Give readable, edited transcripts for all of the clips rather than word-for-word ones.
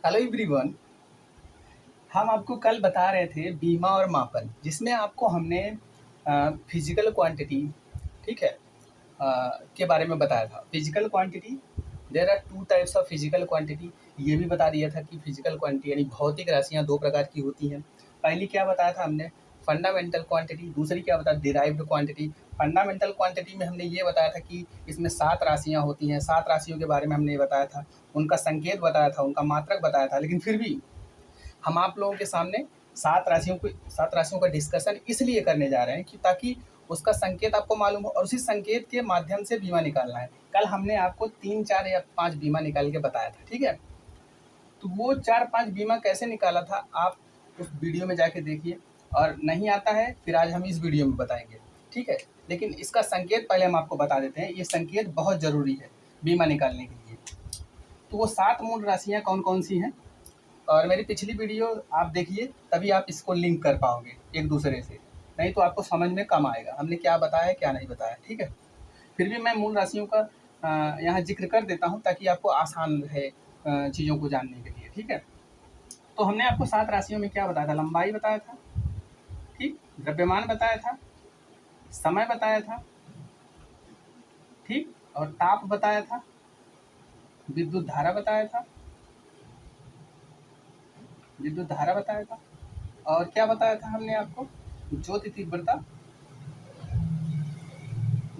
Hello everyone. हम आपको कल बता रहे थे बीमा और मापन, जिसमें आपको हमने फिजिकल क्वांटिटी, ठीक है, के बारे में बताया था। Physical quantity, there are two types of physical quantity. ये भी बता दिया था कि फिजिकल क्वांटिटी यानी भौतिक राशियाँ दो प्रकार की होती हैं। पहली क्या बताया था हमने, फंडामेंटल क्वांटिटी। दूसरी क्या बताया, डिराइव्ड क्वांटिटी। फंडामेंटल क्वांटिटी में हमने ये बताया था कि इसमें 7 राशियाँ होती हैं। 7 राशियों के बारे में हमने बताया था, उनका संकेत बताया था, उनका मात्रक बताया था। लेकिन फिर भी हम आप लोगों के सामने 7 राशियों का डिस्कशन इसलिए करने जा रहे हैं कि ताकि उसका संकेत आपको मालूम हो और उसी संकेत के माध्यम से बीमा निकालना है। कल हमने आपको 3, 4 या 5 बीमा निकाल के बताया था, ठीक है। तो वो 4-5 बीमा कैसे निकाला था आप उस वीडियो में जाके देखिए, और नहीं आता है फिर आज हम इस वीडियो में बताएंगे, ठीक है। लेकिन इसका संकेत पहले हम आपको बता देते हैं, ये संकेत बहुत ज़रूरी है बीमा निकालने के लिए। तो वो 7 मूल राशियाँ कौन कौन सी हैं, और मेरी पिछली वीडियो आप देखिए, तभी आप इसको लिंक कर पाओगे एक दूसरे से, नहीं तो आपको समझ में कम आएगा हमने क्या बताया क्या नहीं बताया, ठीक है। फिर भी मैं मूल राशियों का यहाँ जिक्र कर देता हूँ ताकि आपको आसान रहे चीज़ों को जानने के लिए, ठीक है। तो हमने आपको 7 राशियों में क्या बताया था, लंबाई बताया था, ठीक, द्रव्यमान बताया था, समय बताया था, ठीक, और ताप बताया था, विद्युत धारा बताया था, विद्युत धारा बताया था, और क्या बताया था हमने आपको, ज्योति तीव्रता,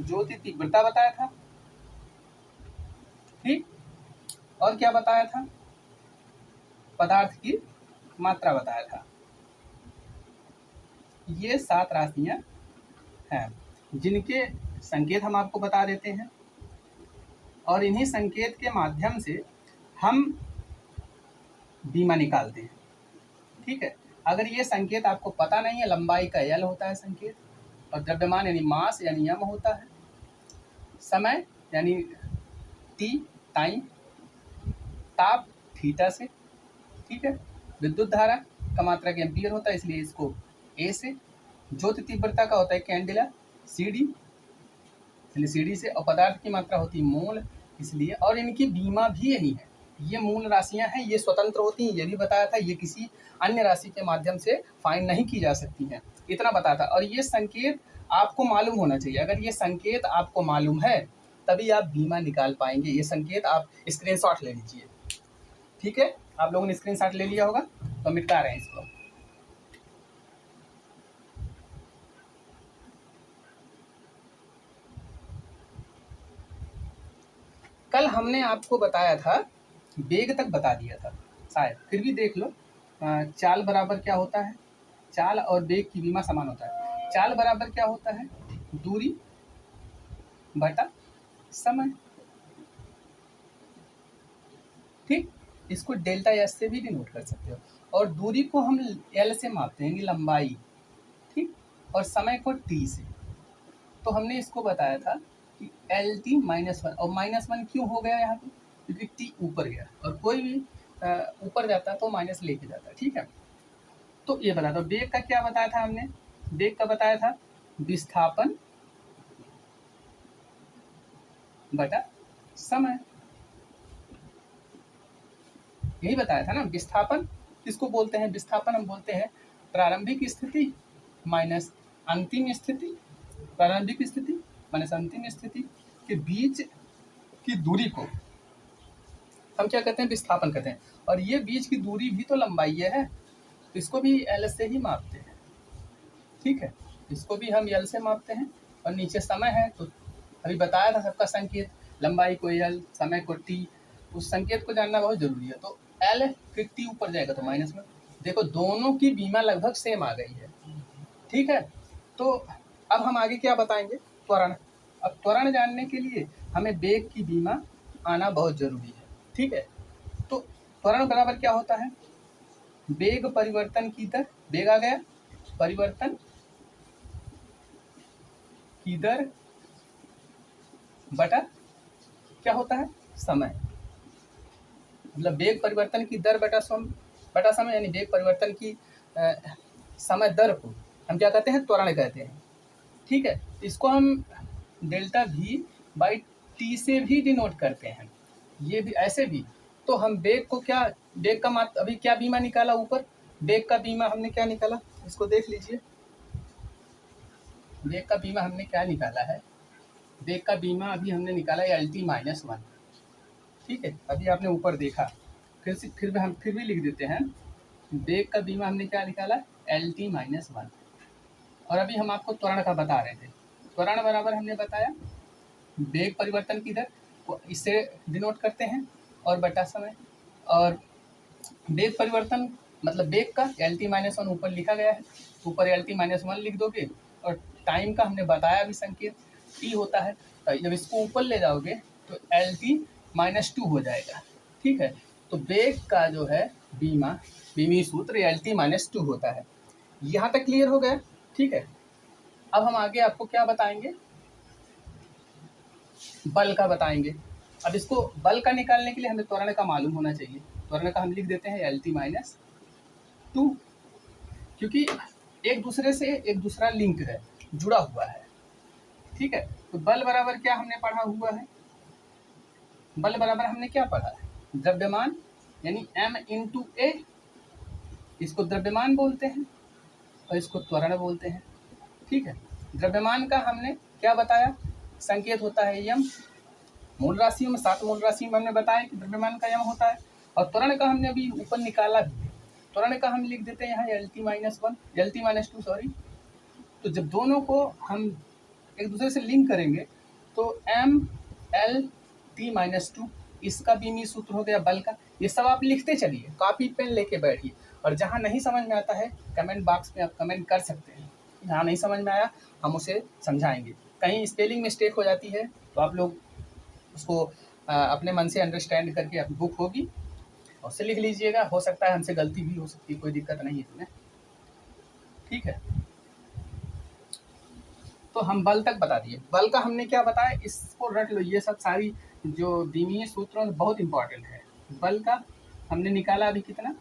ज्योति तीव्रता बताया था, ठीक, और क्या बताया था, पदार्थ की मात्रा बताया था। ये 7 राशियां हैं जिनके संकेत हम आपको बता देते हैं, और इन्हीं संकेत के माध्यम से हम बीमा निकालते हैं, ठीक है। अगर ये संकेत आपको पता नहीं है, लंबाई का यल होता है संकेत, और द्रव्यमान यानी मास यानी यम होता है, समय यानी टी टाइम, ताप थीटा से, ठीक है, विद्युत धारा का मात्रक एम्पियर होता है इसलिए इसको ए से, ज्योति तीव्रता का होता है कैंडिला सीडी, इसलिए सीडी से, और पदार्थ की मात्रा होती है मोल, इसलिए, और इनकी बीमा भी यही है। ये मूल राशियां हैं, ये स्वतंत्र होती हैं, ये भी बताया था, ये किसी अन्य राशि के माध्यम से फाइंड नहीं की जा सकती हैं, इतना बताया था। और ये संकेत आपको मालूम होना चाहिए, अगर ये संकेत आपको मालूम है तभी आप बीमा निकाल पाएंगे। ये संकेत आप स्क्रीनशॉट ले लीजिए, ठीक है। आप लोगों ने स्क्रीनशॉट ले लिया होगा तो मिटा रहे हैं इसको। कल हमने आपको बताया था, वेग तक बता दिया था शायद, फिर भी देख लो। चाल बराबर क्या होता है, चाल और वेग की बीमा समान होता है। चाल बराबर क्या होता है, दूरी बटा समय, ठीक। इसको डेल्टा एस से भी डिनोट कर सकते हो, और दूरी को हम एल से मापते हैं, लंबाई, ठीक, और समय को टी से। तो हमने इसको बताया था कि एल टी -1, और -1 क्यों हो गया यहाँ पे, क्योंकि टी ऊपर गया, और कोई भी ऊपर जाता है तो माइनस लेके जाता है, ठीक है। तो ये बताया था। वेग का क्या बताया था हमने, वेग का बताया था विस्थापन बटा समय, यही बताया था ना। विस्थापन किसको बोलते हैं, विस्थापन हम बोलते हैं प्रारंभिक स्थिति माइनस अंतिम स्थिति, प्रारंभिक स्थिति माइनस अंतिम स्थिति के बीच की दूरी को हम क्या कहते हैं, विस्थापन कहते हैं। और ये बीच की दूरी भी तो लंबाई है, तो इसको भी एल से ही मापते हैं, ठीक है। इसको भी हम एल से मापते हैं, और नीचे समय है तो अभी बताया था सबका संकेत, लंबाई को एल, समय को टी, उस संकेत को जानना बहुत जरूरी है। तो एल फिर टी ऊपर जाएगा तो माइनस में, देखो दोनों की बीमा लगभग सेम आ गई है, ठीक है। तो अब हम आगे क्या बताएंगे, त्वरण। अब त्वरण जानने के लिए हमें वेग की बीमा आना बहुत जरूरी है, ठीक है। तो त्वरण बराबर क्या होता है, वेग परिवर्तन की दर, वेग आ गया, परिवर्तन की दर बटा क्या होता है, समय। मतलब वेग परिवर्तन की दर बटा समय, यानी वेग परिवर्तन की समय दर को हम क्या कहते हैं, त्वरण कहते हैं, ठीक है। इसको हम डेल्टा वी बाई टी से भी डिनोट करते हैं, ये भी ऐसे भी। तो हम बेग को क्या, बेग का अभी क्या बीमा निकाला ऊपर, बेग का बीमा हमने क्या निकाला, इसको देख लीजिए। बेग का बीमा हमने क्या निकाला है, बेग का बीमा अभी हमने निकाला है LT-1। ठीक है, अभी आपने ऊपर देखा, फिर भी लिख देते हैं। बेग का बीमा हमने क्या निकाला, LT-1। और अभी हम आपको त्वरण का बता रहे थे। त्वरण बराबर हमने बताया बेग परिवर्तन की दर को इससे डिनोट करते हैं और बटा समय। और बेग परिवर्तन मतलब बेग का LT-1 ऊपर लिखा गया है, ऊपर LT-1 लिख दोगे। और टाइम का हमने बताया भी संकेत t होता है, तो जब इसको ऊपर ले जाओगे तो LT-2 हो जाएगा। ठीक है, तो बेग का जो है बीमी सूत्र LT-2 होता है। यहाँ तक क्लियर हो गया। ठीक है, अब हम आगे आपको क्या बताएंगे, बल का बताएंगे। अब इसको बल का निकालने के लिए हमें त्वरण का मालूम होना चाहिए। त्वरण का हम लिख देते हैं LT-2, क्योंकि एक दूसरे से एक दूसरा लिंक है, जुड़ा हुआ है। ठीक है, तो बल बराबर क्या हमने पढ़ा हुआ है, बल बराबर हमने क्या पढ़ा है, द्रव्यमान यानी M×A, इसको द्रव्यमान बोलते हैं और इसको त्वरण बोलते हैं। ठीक है, द्रव्यमान का हमने क्या बताया, संकेत होता है यम। मूल राशियों में 7 मूल राशि में हमने बताया कि द्रव्यमान का यम होता है। और त्वरण का हमने अभी ऊपर निकाला भी, त्वरण का हम लिख देते हैं यहाँ LT-2 सॉरी। तो जब दोनों को हम एक दूसरे से लिंक करेंगे तो MLT-2 इसका बीमी सूत्र हो गया बल का। ये सब आप लिखते चलिए, कॉपी पेन लेके बैठिए, और जहाँ नहीं समझ में आता है कमेंट बॉक्स में आप कमेंट कर सकते हैं। जहाँ नहीं समझ में आया हम उसे समझाएंगे। कहीं स्पेलिंग मिस्टेक हो जाती है तो आप लोग उसको अपने मन से अंडरस्टैंड करके अपनी बुक होगी उससे लिख लीजिएगा। हो सकता है हमसे गलती भी हो सकती है, कोई दिक्कत नहीं है इसमें। ठीक है, तो हम बल तक बता दिए। बल का हमने क्या बताया, इसको रट लो, ये सब सारी जो बीमीय सूत्रों बहुत इंपॉर्टेंट है। बल का हमने निकाला अभी कितना,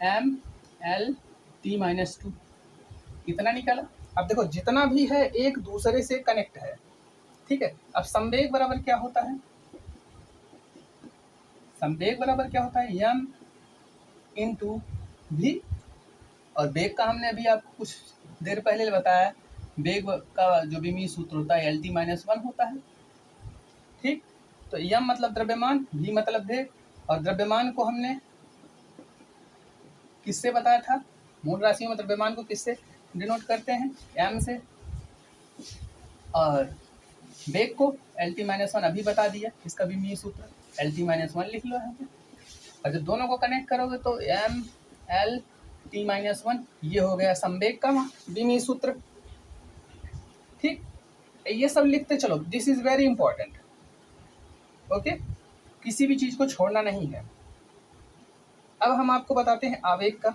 MLT-2 कितना निकाला। अब देखो जितना भी है एक दूसरे से कनेक्ट है। ठीक है, अब संवेग बराबर क्या होता है, संवेग बराबर क्या होता है, M×V। और बेग का हमने अभी आपको कुछ देर पहले बताया, बेग का जो बीमीय सूत्र होता है LT-1 होता है। ठीक, तो यम मतलब द्रव्यमान, v मतलब वेग। और द्रव्यमान को हमने किससे बताया था, मूल राशियों में द्रव्यमान को किससे डिनोट करते हैं, m से। और वेग को LT-1 अभी बता दिया, इसका बीमीय सूत्र LT-1 लिख लो यहाँ पे। और जब दोनों को कनेक्ट करोगे तो MLT-1 ये हो गया संवेग का बीमीय सूत्र। ठीक, ये सब लिखते चलो, this is very important. Okay, किसी भी चीज को छोड़ना नहीं है। अब हम आपको बताते हैं आवेग का,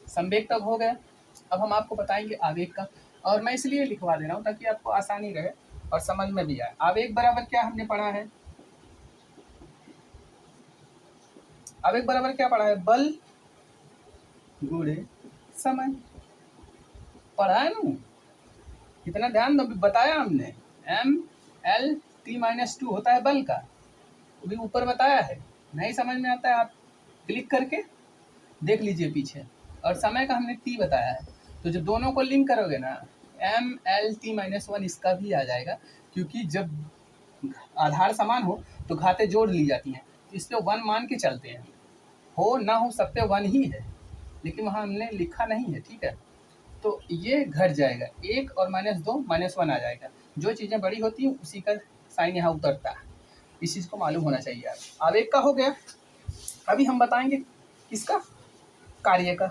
संवेग तक हो गया, अब हम आपको बताएंगे आवेग का। और मैं इसलिए लिखवा दे रहा हूँ ताकि आपको आसानी रहे और समझ में भी आए। आवेग बराबर क्या हमने पढ़ा है, आवेग बराबर क्या पढ़ा है, बल गुणे समय। पढ़ा है ना, कितना ध्यान दो, बताया हमने MLT-2 होता है बल का, अभी ऊपर बताया है। नहीं समझ में आता है आप क्लिक करके देख लीजिए पीछे। और समय का हमने t बताया है। तो जब दोनों को लिंक करोगे ना MLT-1 इसका भी आ जाएगा, क्योंकि जब आधार समान हो तो घातें जोड़ ली जाती हैं, तो इस पे 1 मान के चलते हैं। हो ना हो सब पे 1 ही है, लेकिन वहाँ हमने लिखा नहीं है। ठीक है, तो ये घट जाएगा, 1 और -2 -1 आ जाएगा। जो चीज़ें बड़ी होती हैं उसी का साइन यहाँ उतरता है, इस चीज़ को मालूम होना चाहिए। आवेग का हो गया। अभी हम बताएंगे किसका, कार्य का।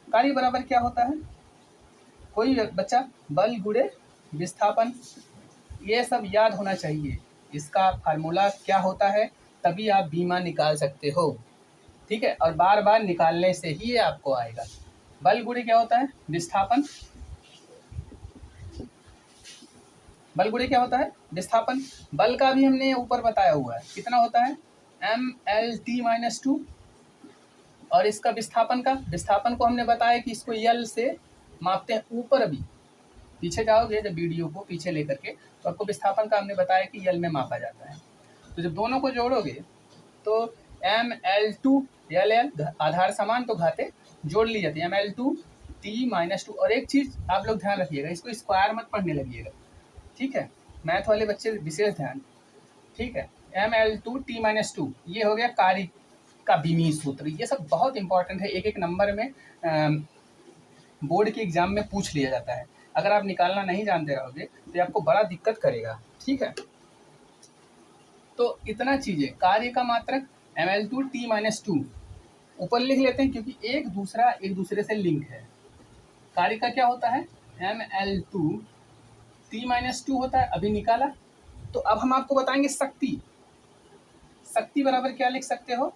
कार्य बराबर क्या होता है, कोई बच्चा बल गुणे विस्थापन, ये सब याद होना चाहिए। इसका फार्मूला क्या होता है, तभी आप बीमा निकाल सकते हो। ठीक है, और बार बार निकालने से ही ये आपको आएगा। बल गुणे क्या होता है, विस्थापन। बल गुणे क्या होता है, विस्थापन। बल का भी हमने ऊपर बताया हुआ है, कितना होता है MLT-2। और इसका विस्थापन का, विस्थापन को हमने बताया कि इसको यल से मापते हैं। ऊपर अभी पीछे जाओगे जब वीडियो को पीछे लेकर के, तो आपको विस्थापन का हमने बताया कि यल में मापा जाता है। तो जब दोनों को जोड़ोगे तो Ml2L आधार समान तो घाते जोड़ ली जाती है, Ml2 T-2। और एक चीज़ आप लोग ध्यान रखिएगा, इसको स्क्वायर मत पढ़ने लगिएगा, ठीक है, मैथ वाले बच्चे विशेष ध्यान, ठीक है। Ml2 T-2 ये हो गया कार्य का बीमीय सूत्र। ये सब बहुत इंपॉर्टेंट है, एक एक नंबर में बोर्ड के एग्जाम में पूछ लिया जाता है। अगर आप निकालना नहीं जानते रहोगे तो आपको बड़ा दिक्कत करेगा, ठीक है। तो इतना चीज़ें, कार्य का मात्रक Ml2 T-2 ऊपर लिख लेते हैं क्योंकि एक दूसरे से लिंक है। कार्य का क्या होता है, Ml2 T-2 होता है, अभी निकाला। तो अब हम आपको बताएंगे शक्ति। शक्ति बराबर क्या लिख सकते हो,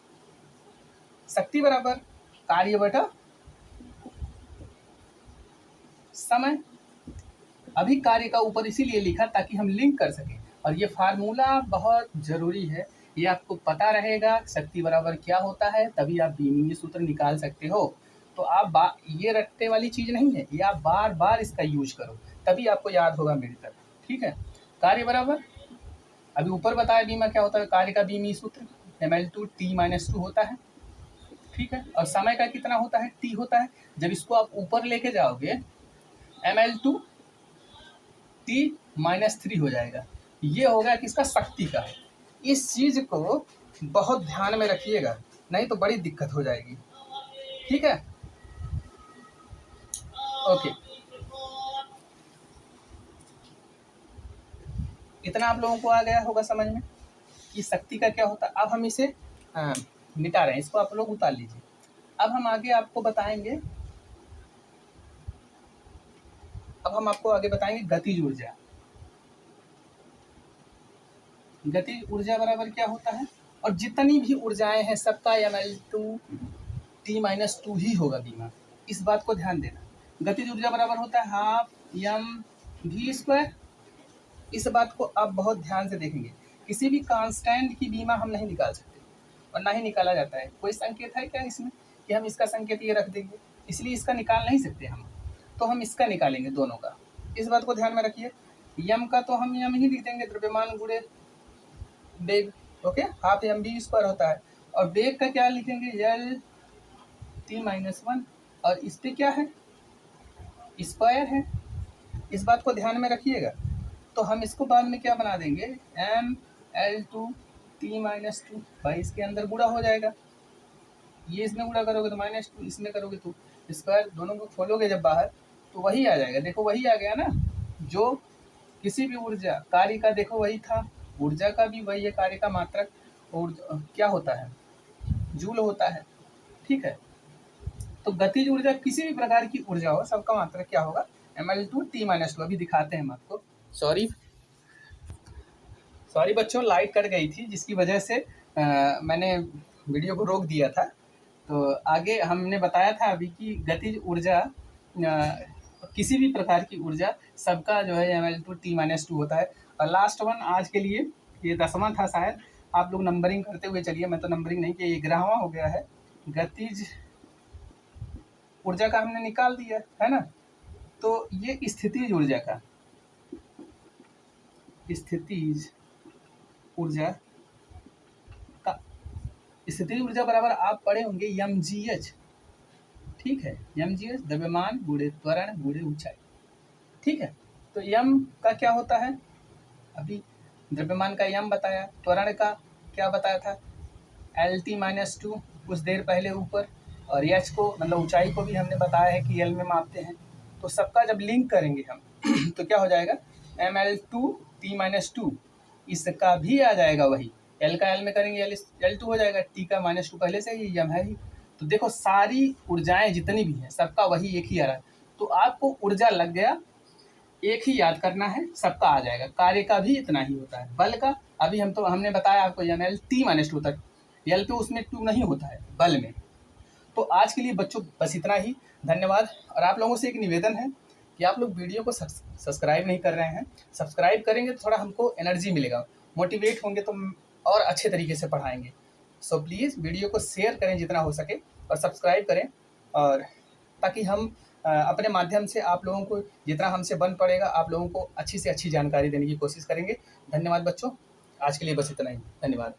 शक्ति बराबर कार्य बटा समय। अभी कार्य का ऊपर इसीलिए लिखा ताकि हम लिंक कर सकें, और ये फार्मूला बहुत ज़रूरी है, ये आपको पता रहेगा शक्ति बराबर क्या होता है, तभी आप बीमीय सूत्र निकाल सकते हो। तो आप ये रट्टे वाली चीज़ नहीं है, ये आप बार बार इसका यूज करो तभी आपको याद होगा मेरी तरह, ठीक है। कार्य बराबर अभी ऊपर बताया बीमा क्या होता है, कार्य का बीमीय सूत्र Ml2 T-2 होता है, ठीक है। और समय का कितना होता है, T होता है। जब इसको आप ऊपर लेके जाओगे Ml2 T-3 हो जाएगा। ये होगा किसका, शक्ति का। इस चीज को बहुत ध्यान में रखिएगा, नहीं तो बड़ी दिक्कत हो जाएगी, ठीक है। ओके, इतना आप लोगों को आ गया होगा समझ में कि शक्ति का क्या होता है। अब हम इसे मिटा रहे हैं, इसको आप लोग उतार लीजिए। अब हम आगे आपको बताएंगे, अब हम आपको आगे बताएंगे गतिज ऊर्जा। गतिज ऊर्जा बराबर क्या होता है, और जितनी भी ऊर्जाएं हैं सबका Ml2 T-2 ही होगा बीमा, इस बात को ध्यान देना। गतिज ऊर्जा बराबर होता है हाफ mv²। इस बात को आप बहुत ध्यान से देखेंगे, किसी भी कांस्टेंट की बीमा हम नहीं निकाल सकते और ना ही निकाला जाता है। कोई संकेत है क्या इसमें कि हम इसका संकेत ये रख देंगे, इसलिए इसका निकाल नहीं सकते हम, तो हम इसका निकालेंगे दोनों का। इस बात को ध्यान में रखिए। यम का तो हम यम ही लिख देंगे, द्रव्यमान गुणे वेग, ओके, हाफ mv² होता है। और वेग का क्या लिखेंगे, L T-1, और इस पे क्या है, स्क्वायर है। इस बात को ध्यान में रखिएगा। तो हम इसको बाद में क्या बना देंगे, Ml2 T-2, भाई इसके अंदर गुणा हो जाएगा, ये इसमें गुणा करोगे तो -2, इसमें करोगे तो स्क्वायर, दोनों को खोलोगे जब बाहर तो वही आ जाएगा। देखो वही आ गया ना, जो किसी भी ऊर्जा, कार्य का देखो वही था, ऊर्जा का भी वही है, कार्य का मात्रक और क्या होता है, जूल होता है, ठीक है। तो गतिज ऊर्जा किसी भी प्रकार की ऊर्जा हो, सबका मात्रक क्या होगा, Ml2 T-2। अभी दिखाते हैं हम आपको। सॉरी बच्चों, लाइट कट गई थी जिसकी वजह से मैंने वीडियो को रोक दिया था। तो आगे हमने बताया था अभी कि गतिज ऊर्जा किसी भी प्रकार की ऊर्जा सबका जो है Ml2 T-2 होता है। और लास्ट वन आज के लिए, ये 10वां था शायद, आप लोग नंबरिंग करते हुए चलिए, मैं तो नंबरिंग नहीं किया, ये 11वां हो गया है। गतिज ऊर्जा का हमने निकाल दिया है ना, तो ये स्थितिज ऊर्जा का, स्थितिज ऊर्जा का, स्थितिज ऊर्जा बराबर आप पढ़े होंगे mgh, ठीक है, mgh द्रव्यमान गुणे त्वरण गुणे ऊंचाई, ठीक है। तो यम का क्या होता है, अभी द्रव्यमान का यम बताया, त्वरण का क्या बताया था, L-T-2 कुछ देर पहले ऊपर, और एच को मतलब ऊंचाई को भी हमने बताया है कि एल में मापते हैं। तो सबका जब लिंक करेंगे हम तो क्या हो जाएगा, Ml2 T-2, इसका भी आ जाएगा वही, एल का एल में करेंगे L2 हो जाएगा, टी का -2 पहले से ही यम है ही। तो देखो सारी ऊर्जाएं जितनी भी हैं सबका वही एक ही आ रहा है। तो आपको ऊर्जा लग गया, एक ही याद करना है, सबका आ जाएगा। कार्य का भी इतना ही होता है, बल का अभी हमने बताया आपको Ml-T-2 तक, एल पे उसमें 2 नहीं होता है बल में। तो आज के लिए बच्चों बस इतना ही, धन्यवाद। और आप लोगों से एक निवेदन है कि आप लोग वीडियो को सब्सक्राइब नहीं कर रहे हैं, सब्सक्राइब करेंगे तो थोड़ा हमको एनर्जी मिलेगा, मोटिवेट होंगे तो और अच्छे तरीके से पढ़ाएंगे। सो प्लीज़ वीडियो को शेयर करें जितना हो सके, और सब्सक्राइब करें, और ताकि हम अपने माध्यम से आप लोगों को जितना हमसे बन पड़ेगा आप लोगों को अच्छी से अच्छी जानकारी देने की कोशिश करेंगे। धन्यवाद बच्चों। आज के लिए बस इतना ही। धन्यवाद।